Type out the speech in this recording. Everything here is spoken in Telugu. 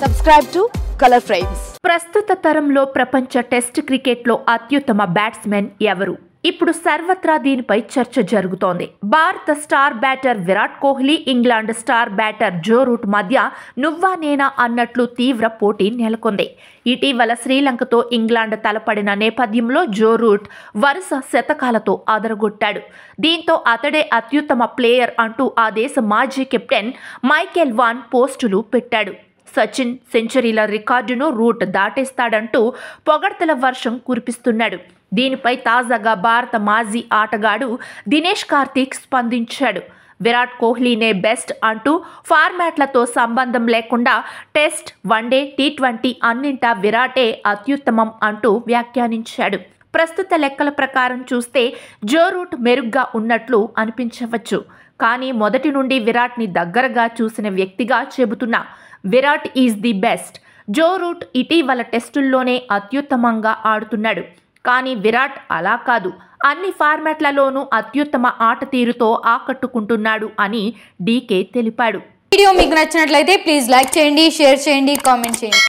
Subscribe to Color Frames. ప్రస్తుత తరంలో ప్రపంచ టెస్ట్ క్రికెట్లో అత్యుత్తమ బ్యాట్స్మెన్ ఎవరు? ఇప్పుడు సర్వత్రా దీనిపై చర్చ జరుగుతోంది. భారత star batter Virat Kohli, England star batter Joe Root మధ్య నువ్వా నేనా అన్నట్లు తీవ్ర పోటీ నెలకొంది. ఇటీవల శ్రీలంకతో ఇంగ్లాండ్ తలపడిన నేపథ్యంలో జో రూట్ వరుస శతకాలతో అదరగొట్టాడు. దీంతో అతడే అత్యుత్తమ ప్లేయర్ అంటూ ఆ దేశ మాజీ కెప్టెన్ మైకేల్ వాన్ పోస్టులు పెట్టాడు. సచిన్ సెంచరీల రికార్డును రూట్ దాటేస్తాడంటూ పొగడ్తల వర్షం కురిపిస్తున్నాడు. దీనిపై తాజాగా భారత మాజీ ఆటగాడు దినేష్ కార్తీక్ స్పందించాడు. విరాట్ కోహ్లీనే బెస్ట్ అంటూ ఫార్మాట్లతో సంబంధం లేకుండా టెస్ట్, వన్డే, టీ20 అన్నింటా విరాటే అత్యుత్తమం అంటూ వ్యాఖ్యానించాడు. ప్రస్తుత లెక్కల ప్రకారం చూస్తే జో రూట్ మెరుగ్గా ఉన్నట్లు అనిపించవచ్చు. కానీ మొదటి నుండి విరాట్ని దగ్గరగా చూసిన వ్యక్తిగా చెబుతున్నా Virat is the best. Joe Root ఇటీవల టెస్టుల్లోనే అత్యుత్తమంగా ఆడుతున్నాడు. కానీ విరాట్ అలా కాదు, అన్ని ఫార్మాట్లలోనూ అత్యుత్తమ ఆట తీరుతో ఆకట్టుకుంటున్నాడు అని డీకే తెలిపాడు. వీడియో మీకు నచ్చినట్లయితే ప్లీజ్ లైక్ చేయండి, షేర్ చేయండి, కామెంట్ చేయండి.